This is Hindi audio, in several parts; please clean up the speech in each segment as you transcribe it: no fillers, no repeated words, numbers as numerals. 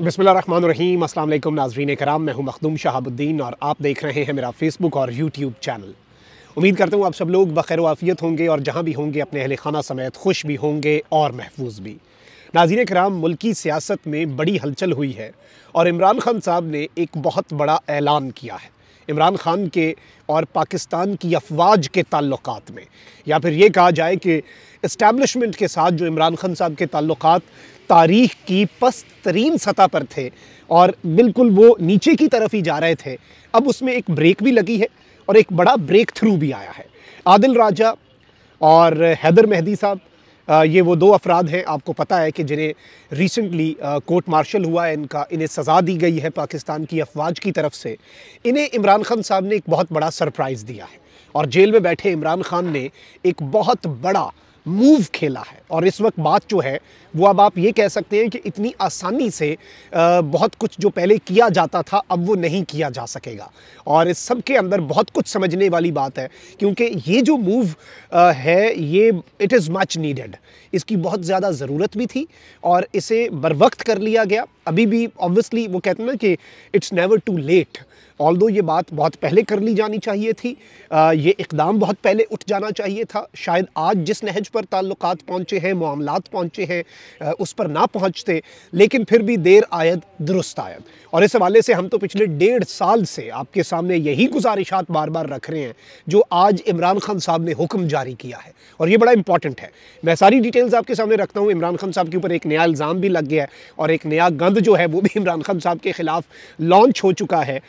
बिस्मिल्लाहिर्रहमानिर्रहीम। अस्सलाम वालेकुम नाज़रीन कराम, मैं हूं मखदूम शहाबुद्दीन और आप देख रहे हैं मेरा फेसबुक और यूट्यूब चैनल। उम्मीद करता हूं आप सब लोग बखैर आफियत होंगे और जहां भी होंगे अपने अहले खाना समेत खुश भी होंगे और महफूज भी। नाज़रीन कराम, मुल्की सियासत में बड़ी हलचल हुई है और इमरान खान साहब ने एक बहुत बड़ा ऐलान किया है। इमरान खान के और पाकिस्तान की अफवाज के ताल्लुकात में, या फिर ये कहा जाए कि इस्टेब्लिशमेंट के साथ जो इमरान खान साहब के ताल्लुकात तारीख़ की पस्त तरीन सतह पर थे और बिल्कुल वो नीचे की तरफ ही जा रहे थे, अब उसमें एक ब्रेक भी लगी है और एक बड़ा ब्रेक थ्रू भी आया है। आदिल राजा और हैदर मेहदी साहब, ये वो दो अफराद हैं, आपको पता है कि जिन्हें रिसेंटली कोर्ट मार्शल हुआ है, इन्हें सज़ा दी गई है पाकिस्तान की अफवाज की तरफ से। इन्हें इमरान खान साहब ने एक बहुत बड़ा सरप्राइज़ दिया है और जेल में बैठे इमरान खान ने एक बहुत बड़ा मूव खेला है। और इस वक्त बात जो है वो, अब आप ये कह सकते हैं कि इतनी आसानी से बहुत कुछ जो पहले किया जाता था अब वो नहीं किया जा सकेगा। और इस सब के अंदर बहुत कुछ समझने वाली बात है, क्योंकि ये जो मूव है ये इट इज़ मच नीडेड। इसकी बहुत ज़्यादा ज़रूरत भी थी और इसे बर वक्त कर लिया गया। अभी भी ऑब्वियसली वो कहते हैं ना कि it's never too late. Although ये बात बहुत पहले कर ली जानी चाहिए थी, ये इक़दाम बहुत पहले उठ जाना चाहिए था। शायद आज जिस नहज पर ताल्लुकात पहुँचे हैं, मामलात पहुँचे हैं, उस पर ना पहुँचते, लेकिन फिर भी देर आयद दुरुस्त आयद। और इस हवाले से हम तो पिछले 1.5 साल से आपके सामने यही गुजारिशात बार बार रख रहे हैं जो आज इमरान खान साहब ने हुक्म जारी किया है, और ये बड़ा इंपॉर्टेंट है। मैं सारी डिटेल्स आपके सामने रखता हूँ। इमरान खान साहब के ऊपर एक नया इल्ज़ाम भी लग गया है और एक नया गंद जो है वो भी इमरान खान साहब के ख़िलाफ़ लॉन्च हो चुका है,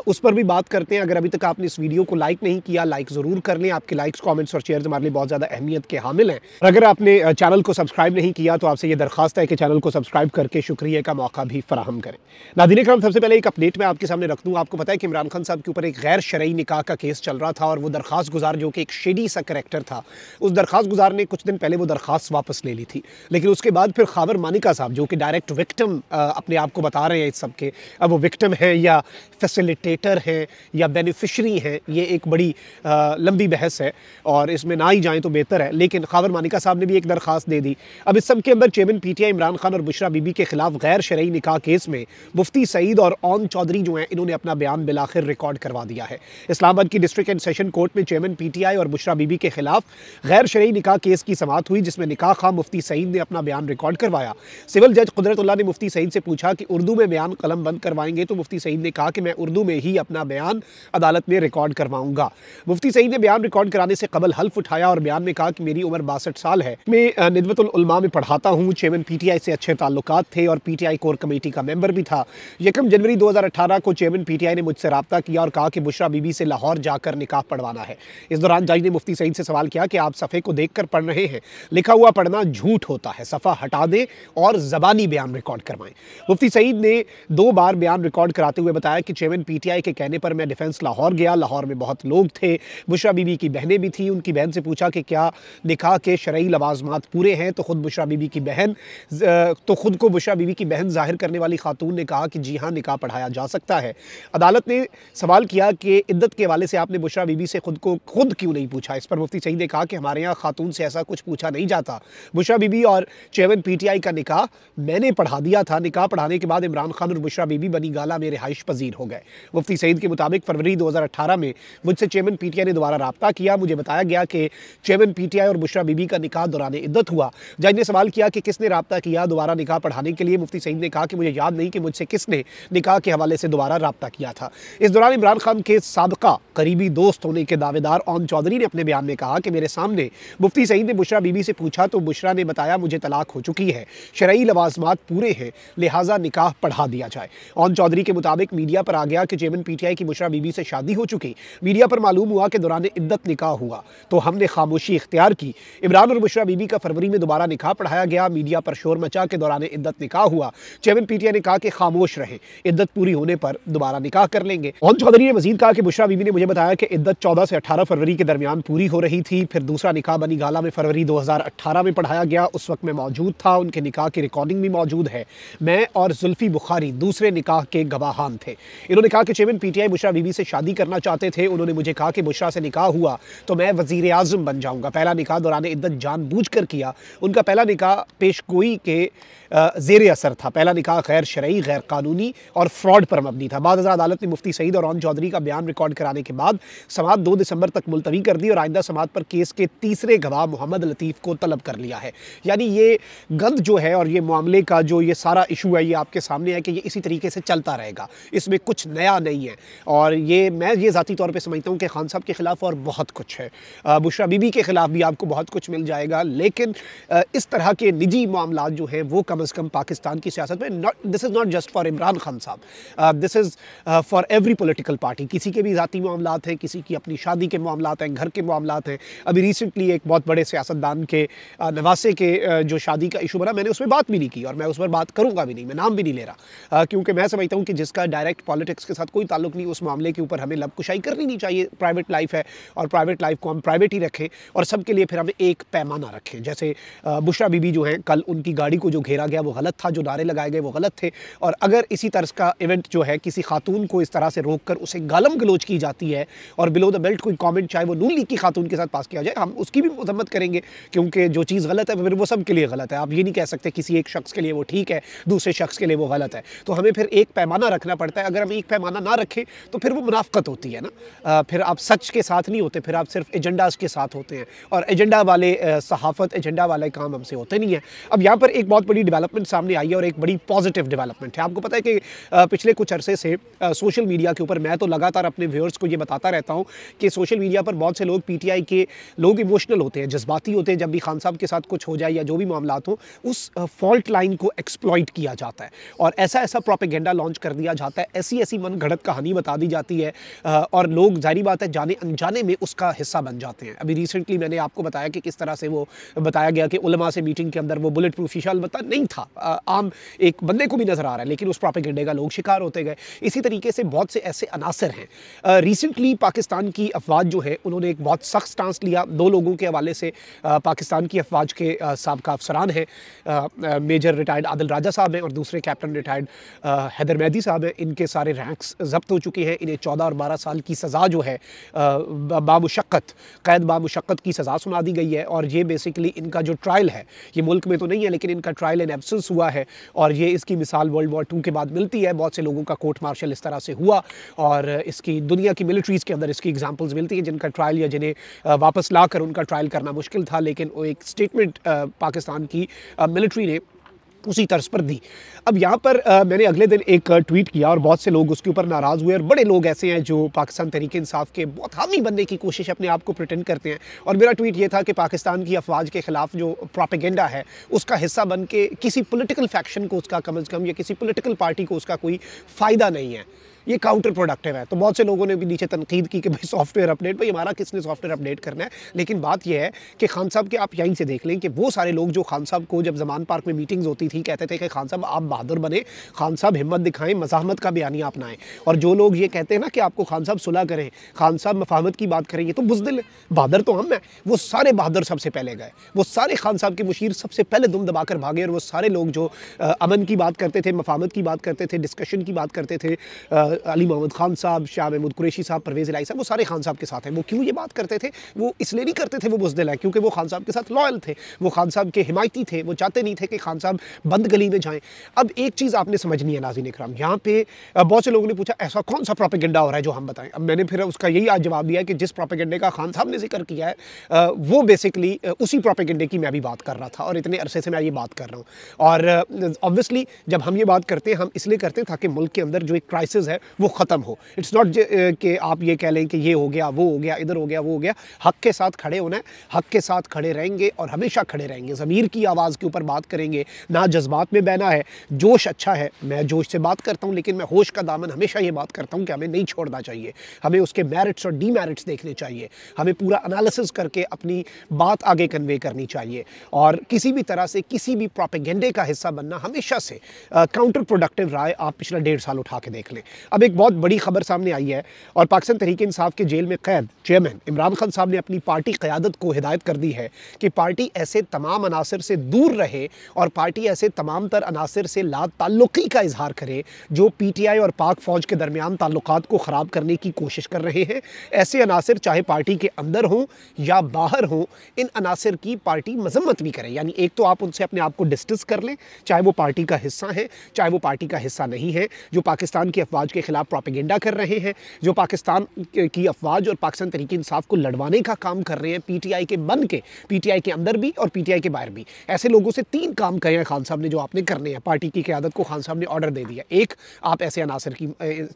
उस पर भी बात करते हैं। अगर अभी तक आपने इस वीडियो को लाइक नहीं किया, लाइक ज़रूर कर लें। आपके लाइक्स, कमेंट्स और शेयर्स हमारे लिए बहुत ज़्यादा अहमियत के हामिल हैं। और अगर आपने चैनल को सब्सक्राइब नहीं किया तो आपसे ये दरख्वास्त है कि चैनल को सब्सक्राइब करके शुक्रिया का मौका भी फराहम करें। नाज़रीन करम, सबसे पहले एक अपडेट मैं आपके सामने रख दूँ। आपको पता है कि इमरान खान साहब के ऊपर एक गैर शरई निकाह का केस चल रहा था और वो दरख्वास्त गुजार जो कि एक शेडी सा करैक्टर था, उस दरख्वास्त गुजार ने कुछ दिन पहले वो दरख्वास्त वापस ले ली थी। लेकिन उसके बाद फिर खावर मानिका साहब, जो कि डायरेक्ट विक्टिम अपने आप को बता रहे हैं इस सब के, अब वो विक्टिम है या फैसिलिटेटर है या बेनिफिशरी हैं, ये एक बड़ी लंबी बहस है और इसमें ना ही जाएं तो बेहतर है। लेकिन खावर मानिका साहब ने भी एक दरख्वास्त दे दी। अब इस सब के अंदर चेयरमैन पीटीआई इमरान खान और बुशरा बीबी के खिलाफ गैर शरई निकाह केस में मुफ्ती सईद और ओन चौधरी जो हैं, इन्होंने अपना बयान बिलाखिर रिकॉर्ड करवा दिया है। इस्लामाबाद की डिस्ट्रिक्ट एंड सेशन कोर्ट में चेयरमैन पीटीआई और बुशरा बीबी के खिलाफ गैर शरई निकाह केस की समाअत हुई, जिसमें निकाह खां मुफ्ती सईद ने अपना बयान रिकॉर्ड करवाया। सिविल जज कुदरतुल्लाह ने मुफ्ती सईद से पूछा कि उर्दू में बयान कलम बंद करवाएंगे, तो मुफ्ती सईद ने कहा कि मैं उर्दू में ही अपना बयान अदालत में रिकॉर्ड करवाऊंगा। मुफ्ती सईद ने बयान रिकॉर्ड कराने से कबल हल्फ उठाया और बयान में कहा कि मेरी उम्र 62 साल है, मैं निदवतुल उलमा में पढ़ाता हूँ, चेयरमैन पीटीआई से अच्छे ताल्लुकात थे और पीटीआई कोर कमेटी का मेंबर भी था। 1 जनवरी 2018 को चेयरमैन पीटीआई ने मुझसे रब्ता किया और कहा कि बुशरा बीबी से लाहौर जाकर निकाह पढ़वाना है। इस दौरान जज ने मुफ्ती सईद से सवाल किया कि आप सफ़े को देख कर पढ़ रहे हैं, लिखा हुआ पढ़ना झूठ होता है, सफ़ा हटा दें और ज़बानी बयान रिकॉर्ड करवाएं। मुफ्ती सईद ने 2 बार बयान रिकॉर्ड कराते हुए बताया कि चेयरमैन पीटीआई के कहने पर मैं डिफेंस लाहौर गया। लाहौर में बहुत लोग थे, बुशरा बीबी की बहनें भी थी। उनकी बहन से पूछा कि क्या निकाह के शरई लवाजमात पूरे हैं, तो खुद को बुशरा बीबी की बहन जाहिर करने वाली खातून ने कहा कि जी हाँ, निकाह पढ़ाया जा सकता है। अदालत ने सवाल किया कि इद्दत के हवाले से आपने बुशरा बीबी से खुद क्यों नहीं पूछा। इस पर मुफ्ती सईद ने कहा कि हमारे यहाँ खातून से ऐसा कुछ पूछा नहीं जाता। बुशरा बीबी और चेयरमैन पीटीआई का निकाह मैंने पढ़ा दिया था। निकाह पढ़ाने के बाद इमरान खान और बुशरा बीबी बनी गाला में रिहाइश पजीर हो गए। मुफ्ती सईद के मुताबिक फरवरी 2018 में मुझसे चेयरमैन पीटीआई ने दोबारा रब्ता किया। मुझे बताया गया कि चेयरमैन पीटीआई और बुशरा बीबी का निकाह दौरान इद्दत हुआ। जज ने सवाल किया कि किसने रब्ता किया दोबारा निकाह पढ़ाने के लिए। मुफ्ती सईद ने कहा कि मुझे याद नहीं कि मुझसे किसने निकाह के हवाले से दोबारा रब्ता किया था। इस दौरान इमरान खान के साबका करीबी दोस्त होने के दावेदार ओन चौधरी ने अपने बयान में कहा कि मेरे सामने मुफ्ती सईद ने बुशरा बीबी से पूछा तो बुशरा ने बताया मुझे तलाक हो चुकी है, शरई लवाजमात पूरे हैं, लिहाजा निकाह पढ़ा दिया जाए। ओन चौधरी के मुताबिक मीडिया पर आ गया कि चेयरमैन पीटीआई की बुशरा बीबी से शादी हो चुकी। मीडिया पर मालूम हुआ कि दौरान इद्दत निकाह हुआ तो हमने खामोशी इख्तियार की। इमरान और बुशरा बीबी का फरवरी में दोबारा निकाह पढ़ाया गया। मीडिया पर शोर मचा के दौरान इद्दत निकाह हुआ। चेयरमैन पीटीआई ने कहा कि खामोश रहे, इद्दत पूरी होने पर दोबारा निकाह कर लेंगे। ओन चौधरी ने मजीद कहा कि बुशरा बीबी ने मुझे बताया कि इद्दत 14 से 18 फरवरी के दरमियान पूरी हो रही थी। फिर दूसरा निकाह बनी गाला में फरवरी 2018 में पढ़ाया गया। उस वक्त मैं मौजूद था, उनके निकाह की रिकॉर्डिंग भी मौजूद है। मैं और जुल्फी बुखारी दूसरे निकाह के गवाहान थे। इन्होंने कहा कि चेयरमैन पीटीआई बुशरा बीबी से शादी करना चाहते थे। उन्होंने मुझे कहा कि बुशरा से निकाह हुआ तो मैं वजीर आज़म बन जाऊंगा। पहला निकाह दौरान इद्दत जानबूझकर किया। उनका पहला निकाह पेशगोई के ज़ेर असर था। पहला निकाह गैर शरई, गैर कानूनी और फ्रॉड पर मबनी था। बाद अदालत ने मुफ्ती सईद और ओन चौधरी का बयान रिकॉर्ड कराने के बाद समाअत 2 दिसंबर तक मुलतवी कर दी और आइंदा समाअत पर केस के तीसरे गवाह मोहम्मद लतीफ़ को तलब कर लिया है। यानी ये गंद जो है और ये मामले का जो ये सारा इशू है, ये आपके सामने है कि ये इसी तरीके से चलता रहेगा, इसमें कुछ नया नहीं है। और ये मैं ये ज़ाती तौर पे समझता हूँ कि खान साहब के ख़िलाफ़ और बहुत कुछ है, बुशरा बीबी के ख़िलाफ़ भी आपको बहुत कुछ मिल जाएगा, लेकिन इस तरह के निजी मामलात जो हैं वो कम अज़ कम पाकिस्तान की सियासत में this is not just for Imran Khan साहब, this is for every political party. किसी के भी ज़ाती मामलात हैं, किसी की अपनी शादी के मामलात हैं, घर के मामलात हैं। अभी रिसेंटली एक बहुत बड़े सियासतदान के नवासे के जो शादी का इशू बना, मैंने उसमें बात भी नहीं की और मैं उस पर बात करूँगा भी नहीं, मैं नाम भी नहीं ले रहा, क्योंकि मैं समझता हूँ कि जिसका डायरेक्ट पॉलिटिक्स के साथ कोई ताल्लुक नहीं, उस मामले के ऊपर हमें लबकुशाई करनी नहीं चाहिए। प्राइवेट लाइफ है और प्राइवेट लाइफ को हम प्राइवेट ही रखें और सबके लिए फिर हमें एक पैमाना रखें। जैसे बुशरा बीबी जो हैं, कल उनकी गाड़ी को जो घेरा गया वो गलत था, जो नारे लगाए गए वो गलत थे, और अगर इसी तरह का इवेंट जो है किसी खातून को इस तरह से रोक कर उसे गालम गलोच की जाती है और बिलो द बेल्ट कोई कमेंट चाहे वो नून लीग की खातून के साथ पास किया जाए, हम उसकी भी मजम्मत करेंगे, क्योंकि जो चीज़ गलत है फिर वो सब के लिए गलत है। आप ये नहीं कह सकते किसी एक शख्स के लिए वो ठीक है, दूसरे शख्स के लिए वो गलत है। तो हमें फिर एक पैमाना रखना पड़ता है। अगर हम एक पैमाना ना रखें तो फिर वो मुनाफकत होती है ना, फिर आप सच के साथ नहीं होते, फिर आप सिर्फ एजेंडाज के साथ होते हैं, और एजेंडा वाले सहाफ़त, एजेंडा वाले काम हमसे होते नहीं है। अब यहाँ पर एक बहुत बड़ी डेवलपमेंट सामने आई है और एक बड़ी पॉजिटिव डेवलपमेंट है। आपको पता है कि पिछले कुछ अरसे से सोशल मीडिया के ऊपर मैं तो लगातार अपने व्यूअर्स को ये बताता रहता हूँ कि सोशल मीडिया पर बहुत से लोग, पीटीआई के लोग इमोशनल होते हैं, जज्बाती होते हैं। जब भी खान साहब के साथ कुछ हो जाए या जो भी मामलात हो, उस फॉल्ट लाइन को एक्सप्लॉइट किया जाता है और ऐसा ऐसा प्रोपेगेंडा लॉन्च कर दिया जाता है, ऐसी ऐसी मन घड़त कहानी बता दी जाती है और लोग जाहिर बात है जाने अनजाने में उसका हिस्सा बन जाते हैं। अभी रिसेंटली मैंने आपको बताया कि किस तरह से वो बताया गया कि उलमा से मीटिंग के अंदर वो बुलेट प्रूफ शीशा अलबत्ता नहीं था, आम एक बंदे को भी नजर आ रहा है, लेकिन उस प्रोपेगेंडे का लोग शिकार होते गए। इसी तरीके से बहुत से ऐसे अनासर हैं। रिसेंटली पाकिस्तान की अफवाज जो है उन्होंने एक बहुत सख्त स्टांस लिया। 2 लोगों के हवाले से पाकिस्तान की अफवाज के साबका अफसरान हैं, मेजर रिटायर्ड आदिल राजा साहब हैं और दूसरे कैप्टन रिटायर्ड हैदर मेहदी साहब हैं। इनके सारे रैंक्स जब्त हो चुके हैं। इन्हें 14 और 12 साल की सज़ा जो है बामुशक्क़त, कैद बामुशक्क़त की सज़ा सुना दी गई है। और ये बेसिकली इनका जो ट्रायल है, ये मुल्क में तो नहीं है लेकिन इनका ट्रायल इन एब्सेंस हुआ है और ये इसकी मिसाल वर्ल्ड वॉर 2 के बाद मिलती है। बहुत से लोगों का कोर्ट मार्शल इस तरह से हुआ और इसकी दुनिया की मिलिट्रीज़ के अंदर इसकी एग्जांपल्स मिलती हैं जिनका ट्रायल या जिन्हें वापस लाकर उनका ट्रायल करना मुश्किल था, लेकिन वो एक स्टेटमेंट पाकिस्तान की मिलिट्री ने उसी तर्ज पर दी। अब यहाँ पर मैंने अगले दिन एक ट्वीट किया और बहुत से लोग उसके ऊपर नाराज़ हुए और बड़े लोग ऐसे हैं जो पाकिस्तान तहरीक इंसाफ के बहुत हामी बनने की कोशिश अपने आप को प्रिटेंड करते हैं। और मेरा ट्वीट ये था कि पाकिस्तान की अफवाज के ख़िलाफ़ जो प्रोपेगेंडा है उसका हिस्सा बन के किसी पॉलिटिकल फैक्शन को उसका कम अज़ कम या किसी पॉलिटिकल पार्टी को उसका कोई फ़ायदा नहीं है, ये काउंटर प्रोडक्टिव है। तो बहुत से लोगों ने भी नीचे तनकीद की कि भाई सॉफ्टवेयर अपडेट, भाई हमारा किसने सॉफ्टवेयर अपडेट करना है। लेकिन बात यह है कि खान साहब के, आप यहीं से देख लें कि वो सारे लोग जो खान साहब को जब जमान पार्क में मीटिंग्स होती थी कहते थे कि खान साहब आप बहादुर बने, खान साहब हिम्मत दिखाएं, मज़ाहमत का बयानिया अपनाएं, और जो लोग ये कहते हैं ना कि आपको खान साहब सुलह करें, खान साहब मफाहमत की बात करें, ये तो बुज़दिल है, बहादुर तो हम हैं। वो सारे बहादुर सबसे पहले गए, वो सारे खान साहब के मुशीर सबसे पहले दुम दबाकर भागे और वो सारे लोग जो अमन की बात करते थे, मफाहमत की बात करते थे, डिस्कशन की बात करते थे, अली मोहम्मद खान साहब, शाह महमूद कुरैशी साहब, परवेज़ इलाही साहब, वो सारे खान साहब के साथ हैं। वो क्यों ये बात करते थे? वो इसलिए नहीं करते थे वो बुज़दिल है, क्योंकि वो खान साहब के साथ लॉयल थे, वो खान साहब के हिमायती थे, वो चाहते नहीं थे कि खान साहब बंद गली में जाएं। अब एक चीज़ आपने समझनी है नाज़रीन इकराम, यहाँ पे बहुत से लोगों ने पूछा ऐसा कौन सा प्रोपेगेंडा हो रहा है जो हम बताएं। अब मैंने फिर उसका यही आज जवाब दिया कि जिस प्रोपेगेंडे का खान साहब ने जिक्र किया है वो बेसिकली उसी प्रोपेगेंडे की मैं भी बात कर रहा था और इतने अरसे से मैं ये बात कर रहा हूँ। और ऑब्वियसली जब हम ये बात करते हैं, हम इसलिए करते हैं ताकि मुल्क के अंदर जो एक क्राइसिस है वो ख़त्म हो। इट्स नॉट कि आप ये कह लें कि ये हो गया, वो हो गया, इधर हो गया, वो हो गया। हक़ के साथ खड़े होना है, हक़ के साथ खड़े रहेंगे और हमेशा खड़े रहेंगे। ज़मीर की आवाज़ के ऊपर बात करेंगे, ना जज्बात में बहना है। जोश अच्छा है, मैं जोश से बात करता हूँ, लेकिन मैं होश का दामन हमेशा ये बात करता हूँ कि हमें नहीं छोड़ना चाहिए। हमें उसके मेरिट्स और डीमेरिट्स देखने चाहिए, हमें पूरा एनालिसिस करके अपनी बात आगे कन्वे करनी चाहिए। और किसी भी तरह से किसी भी प्रोपेगेंडे का हिस्सा बनना हमेशा से काउंटर प्रोडक्टिव रहा है। आप पिछला 1.5 साल उठा के देख लें। अब एक बहुत बड़ी खबर सामने आई है और पाकिस्तान तहरीक इंसाफ के जेल में कैद चेयरमैन इमरान खान साहब ने अपनी पार्टी क़यादत को हिदायत कर दी है कि पार्टी ऐसे तमाम अनासर से दूर रहे और पार्टी ऐसे तमाम तर अनासर से लाताल्लुक़ी का इजहार करे जो PTI और पाक फ़ौज के दरमियान ताल्लुकात को ख़राब करने की कोशिश कर रहे हैं। ऐसे अनासर चाहे पार्टी के अंदर हों या बाहर हों, इन अनासर की पार्टी मजम्मत भी करे। यानी एक तो आप उनसे अपने आप को डिस्टेंस कर लें, चाहे वो पार्टी का हिस्सा है चाहे वो पार्टी का हिस्सा नहीं है, जो पाकिस्तान की अफवाज के खिलाफ प्रोपेगेंडा कर रहे हैं, जो पाकिस्तान की अफवाज और पाकिस्तान तहरीक इंसाफ को लड़वाने का काम कर रहे हैं, PTI के बन के, PTI के अंदर भी और PTI के बाहर भी। ऐसे लोगों से 3 काम कहे हैं खान साहब ने जो आपने करने हैं। पार्टी की क़यादत को खान साहब ने ऑर्डर दे दिया। एक, आप ऐसे अनासर की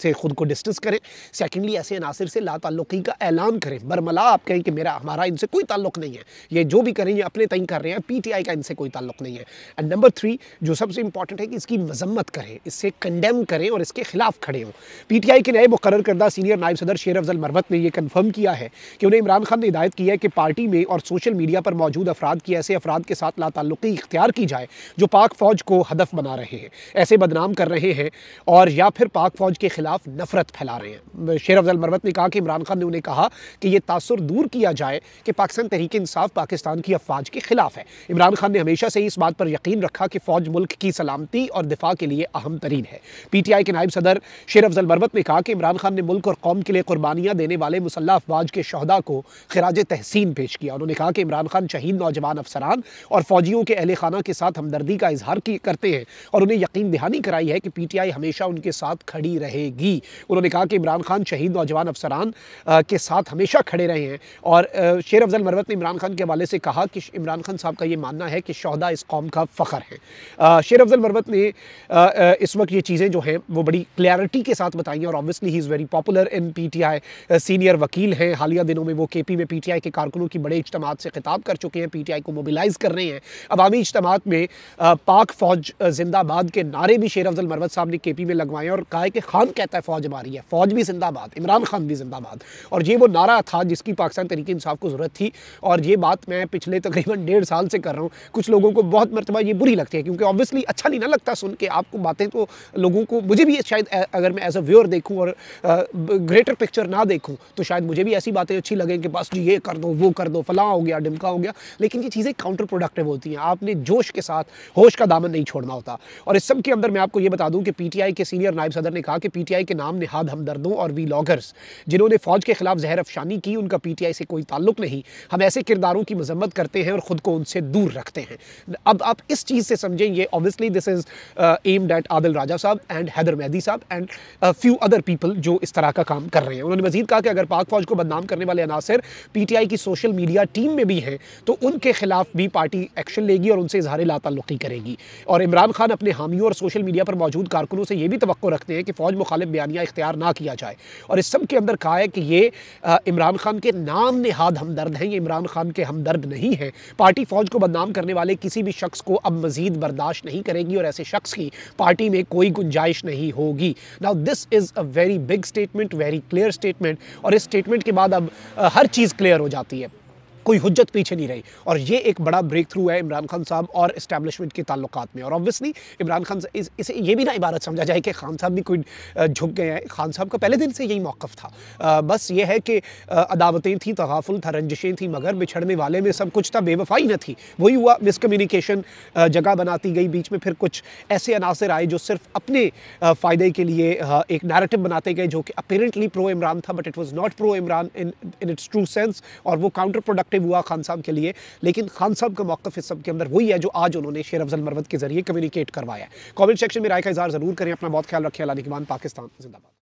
से खुद को डिस्टेंस करें। सेकेंडली, ऐसे अनासर से लाताल्लुक़ी का ऐलान करें। बरमला आप कहें कि हमारा इनसे कोई ताल्लुक़ नहीं है, ये जो भी करें ये अपने तय कर रहे हैं, PTI का इनसे कोई ताल्लुक़ नहीं है। एंड नंबर 3, जो सबसे इंपॉर्टेंट है कि इसकी मजम्मत करें, इससे कंडेम करें और इसके खिलाफ खड़े हों। PTI के नए मुकर्रर करदा सीनियर नायब सदर शेर अफजल मरवत ने यह कन्फर्म किया है कि उन्हें इमरान खान ने हिदायत की है कि पार्टी में और सोशल मीडिया पर मौजूद अफराद की ऐसे अफराद के साथ लाताल्लुक़ी इख्तियार की जाए जो पाक फ़ौज को हदफ बना रहे हैं, ऐसे बदनाम कर रहे हैं और या फिर पाक फ़ौज के खिलाफ नफरत फैला रहे हैं। शेर अफजल मरवत ने कहा कि इमरान खान ने उन्हें कहा कि यह तासुर दूर किया जाए कि पाकिस्तान तहरीक इंसाफ पाकिस्तान की अफवाज के खिलाफ है। इमरान खान ने हमेशा से इस बात पर यकीन रखा कि फ़ौज मुल्क की सलामती और दिफा के लिए अहम तरीन है। PTI के नायब सदर शेर अफजल मरवत ने कहा कि इमरान खान ने मुल्क और कौम के लिए कुर्बानियाँ देने वाले मुसल्लह अफवाज के शहदा को खिराज तहसीन पेश किया। उन्होंने कहा कि इमरान खान शहीद नौजवान अफसरान और फौजियों के अहले खाना के साथ हमदर्दी का इजहार करते हैं और उन्हें यकीन दहानी कराई है कि PTI हमेशा उनके साथ खड़ी रहेगी। उन्होंने कहा कि इमरान खान शहीद नौजवान अफसरान के साथ हमेशा खड़े रहे हैं और शेर अफजल मरवत ने इमरान खान के हवाले से कहा कि इमरान खान साहब का ये मानना है कि शहदा इस कौम का फ़ख्र है। शेर अफजल मरवत ने इस वक्त ये चीज़ें जो हैं वो बड़ी क्लैरिटी के साथ बताई हैं और obviously he is very popular in PTI, senior वकील हैं। हालिया दिनों में वो KP में PTI के कारकुनों की बड़े इज्तिमात से खिताब कर चुके हैं, PTI को मोबिलाइज़ कर रहे हैं। अवामी इज्तिमात में पाक फ़ौज जिंदाबाद के नारे भी शेर अफजल मरवत साहब ने KP में लगवाए और कहा है कि खान कहता है फ़ौज हमारी है, फ़ौज भी जिंदाबाद, इमरान खान भी जिंदाबाद। और ये वो नारा था जिसकी पाकिस्तान तहरीक इंसाफ को ज़रूरत थी और ये बात मैं पिछले तकरीबन 1.5 साल से कर रहा हूँ। कुछ लोगों को बहुत मरतबा ये बुरी लगती है क्योंकि ऑब्वियसली अच्छा नहीं ना लगता सुन के आपको बातें, तो लोगों को, मुझे भी शायद अगर मैं एज अ व्यूअर देखूँ और ग्रेटर पिक्चर ना देखूँ तो शायद मुझे भी ऐसी बातें अच्छी लगें कि बस जी ये कर दो, वो कर दो, फलां हो गया, ढिमका हो गया। लेकिन ये चीज़ें काउंटर प्रोडक्टिव होती हैं। आपने जोश के साथ होश का दामन नहीं छोड़ना होता। और इस सब के अंदर मैं आपको ये बता दूं कि PTI के सीनियर नायब सदर ने कहा कि PTI के नाम निहाद हमदर्दों और वीलॉगर्स जिन्होंने फ़ौज के खिलाफ जहर अफशानी की, उनका PTI से कोई ताल्लुक नहीं। हम ऐसे किरदारों की मजम्मत करते हैं और ख़ुद को उनसे दूर रखते हैं। अब आप इस चीज़ से समझें, ये obviously this is aimed at Adil Raja साहब एंड हैदर मेहदी साहब एंड फ्यू अदर पीपल जो इस तरह का काम कर रहे हैं। उन्होंने मजीद कहा कि अगर पाक फ़ौज को बदनाम करने वाले अनासर PTI की सोशल मीडिया टीम में भी हैं तो उनके खिलाफ भी पार्टी एक्शन लेगी और उनसे इजहार लाताल्लुक़ी करेगी। और इमरान खान अपने हामियों और सोशल मीडिया पर मौजूद कारकुनों से ये भी तवक्को रखते हैं कि फ़ौज मुखालिफ बयानिया इख्तियार ना किया जाए। और इस सब के अंदर कहा है कि ये इमरान खान के नाम निहाद हमदर्द हैं, ये इमरान खान के हमदर्द नहीं हैं। पार्टी फ़ौज को बदनाम करने वाले किसी भी शख्स को अब मज़ीद बर्दाश्त नहीं करेगी और ऐसे शख्स की पार्टी में कोई गुंजाइश नहीं होगी। Now this is a very big statement, very clear statement और इस स्टेटमेंट के बाद अब हर चीज़ क्लियर हो जाती है, कोई हुज्जत पीछे नहीं रही। और ये एक बड़ा ब्रेक थ्रू है इमरान खान साहब और इस्टेब्लिशमेंट के ताल्लुकात में। और ऑब्वियसली इमरान खान इसे ये भी ना इबारत समझा जाए कि खान साहब भी कोई झुक गए हैं। खान साहब का पहले दिन से यही मौक़िफ़ था। बस ये है कि अदावतें थी, तगाफुल था, रंजिशें थी, मगर बिछड़ने वाले में सब कुछ था, बेवफाई न थी। वही हुआ, मिसकम्युनिकेशन जगह बनाती गई बीच में। फिर कुछ ऐसे अनासर आए जो सिर्फ अपने फ़ायदे के लिए एक नैरेटिव बनाते गए जो कि अपेरेंटली प्रो इमरान था, but it was not pro Imran in its true sense और वो काउंटर प्रोडक्टिव हुआ खान साहब के लिए। लेकिन खान साहब का मौक़िफ़ इस सब के अंदर वही है जो आज उन्होंने शेर अफजल मरवत के जरिए कम्युनिकेट करवाया है। कमेंट सेक्शन में राय का इज़हार ज़रूर करें। अपना बहुत ख्याल रखें। अल्लाह निगहबान। पाकिस्तान जिंदाबाद।